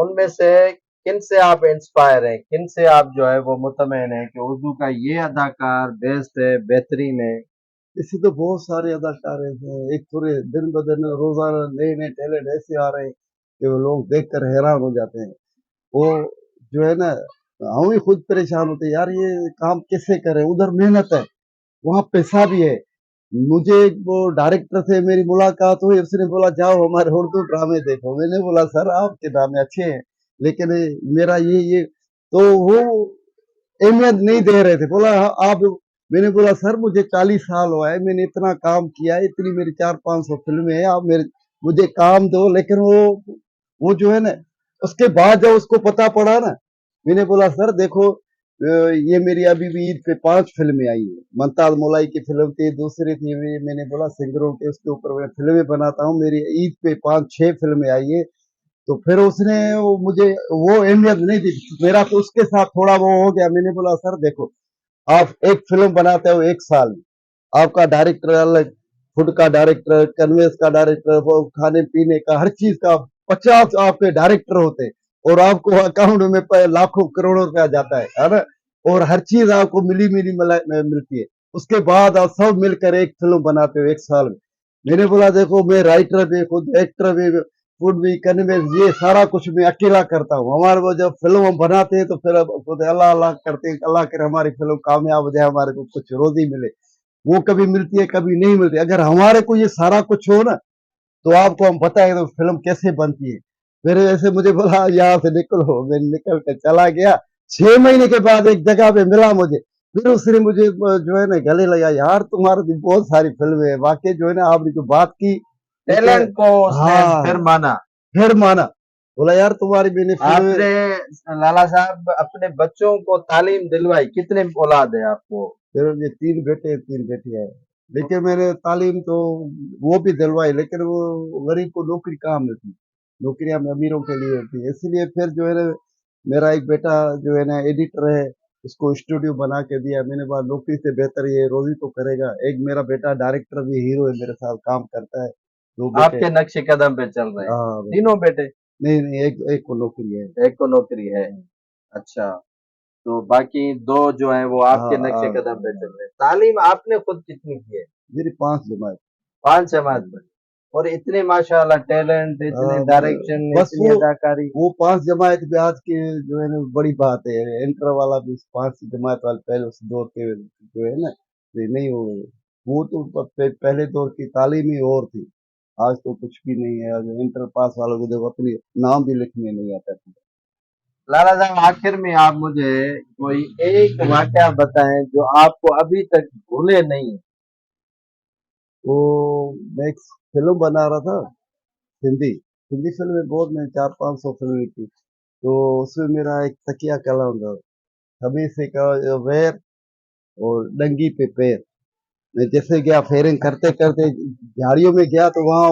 उनमें से किन से आप इंस्पायर हैं, किन से आप जो है वो मुतमईन हैं कि उर्दू का ये अदाकार बेस्ट है, बेहतरीन है? इससे तो बहुत सारे अदाकार हैं। एक पूरे दिन ब दिन रोजाना नए नए टैलेंट ऐसे आ रहे हैं कि वो लोग देखकर हैरान हो जाते हैं। वो जो है ना, हम ही खुद परेशान होते हैं यार, ये काम कैसे करें। उधर मेहनत है, वहाँ पैसा भी है। मुझे वो डायरेक्टर से मेरी मुलाकात हुई, उसने बोला जाओ हमारे उर्दू ड्रामे देखो। मैंने बोला सर आपके ड्रामे अच्छे हैं, लेकिन मेरा ये तो वो अहमियत नहीं दे रहे थे। बोला "हाँ, आप"। मैंने बोला सर मुझे 40 साल हुआ है, मैंने इतना काम किया है, इतनी मेरी 400-500 फिल्में हैं, आप मेरे मुझे काम दो। लेकिन वो जो है ना, उसके बाद जब उसको पता पड़ा ना, मैंने बोला सर देखो, ये मेरी अभी भी ईद पे 5 फिल्में आई है। मंताज मोलाई की फिल्म थी, दूसरी थी मैंने बोला सिंगरों के, उसके ऊपर मैं फिल्में बनाता हूँ। मेरी ईद पे 5-6 फिल्में आई है। तो फिर उसने वो मुझे वो अहमियत नहीं दी। मेरा तो उसके साथ थोड़ा वो हो गया। मैंने बोला सर देखो, आप एक फिल्म बनाते हो 1 साल में, आपका डायरेक्टर अलग, फूड का डायरेक्टर, कन्वेंस का डायरेक्टर, वो खाने पीने का हर चीज का 50 आपके डायरेक्टर होते हैं, और आपको अकाउंट में लाखों करोड़ों रुपया जाता है ना। और हर चीज आपको मिली मिली मिलती है। उसके बाद आप सब मिलकर एक फिल्म बनाते हो 1 साल में। मैंने बोला देखो, मैं राइटर भी, खुद एक्टर भी, फूड भी, कन्वेंस, ये सारा कुछ मैं अकेला करता हूँ। हमारे वो जब फिल्म हम बनाते हैं तो फिर अब खुद अल्लाह अल्लाह करते हैं, अल्लाह करे हमारी फिल्म कामयाब हो जाए, हमारे को कुछ रोजी मिले। वो कभी मिलती है, कभी नहीं मिलती। अगर हमारे को ये सारा कुछ हो ना, तो आपको हम बताएं तो फिल्म कैसे बनती है। फिर ऐसे मुझे बोला यहाँ से निकलो, मैं निकल के चला गया। 6 महीने के बाद एक जगह पे मिला मुझे। फिर उसने मुझे जो है ना गले लगा, यार तुम्हारे भी बहुत सारी फिल्में हैं। वाकई जो है ना, आपने जो बात की एक, टैलेंट को उसने फिर हाँ, माना। फिर माना। बोला यार तुम्हारी मैंने फिल्में। आपने लाला साहब अपने बच्चों को तालीम दिलवाई, कितने औलाद है आपको? फिर ये 3 बेटे 3 बेटियां हैं। लेकिन मैंने तालीम तो वो भी दिलवाई, लेकिन वो गरीब को नौकरी कहाँ मिलती। नौकरियां अमीरों के लिए होती है। इसलिए फिर जो है ना, मेरा एक बेटा जो है ना एडिटर है, उसको स्टूडियो बना के दिया। मैंने बोला नौकरी से बेहतर ये रोजी तो करेगा। एक मेरा बेटा डायरेक्टर भी, हीरो है, मेरे साथ काम करता है। 2 बेटे। आपके नक्शे कदम पे चल रहे हैं हाँ भाई। तीनों बेटे? नहीं नहीं, एक एक को नौकरी है। एक को नौकरी है। अच्छा, तो बाकी दो जो है वो हाँ आपके नक्शे हाँ कदम पे चल हाँ। रहे हैं। तालीम आपने खुद कितनी की है? मेरी 5 जमात। 5 जमात में। और इतने माशाल्लाह टैलेंट, इतने डायरेक्शन, बस इतनी अदाकारी। वो 5 जमात भी आज की जो है ना बड़ी बात है। इंटर वाला भी 5 जमात वाले पहले उस दौर के जो है ना, ये नहीं हो। वो तो पहले दौर की तालीम ही और थी। आज तो कुछ भी नहीं है। आज इंटर पास वालों को देखो, अपनी नाम भी लिखने नहीं आता था। लाला साहब, आखिर में आप मुझे कोई एक वाकया बताएं जो आपको अभी तक भूले नहीं। तो मैं एक फिल्म बना रहा था, हिंदी हिंदी फिल्म बहुत, मैं 400-500 फिल्में की। तो उसमें मेरा एक तकिया कलाम था, हमेशा का वैर और नंगी पे पैर। मैं जैसे गया फेरिंग करते करते झाड़ियों में गया, तो वहां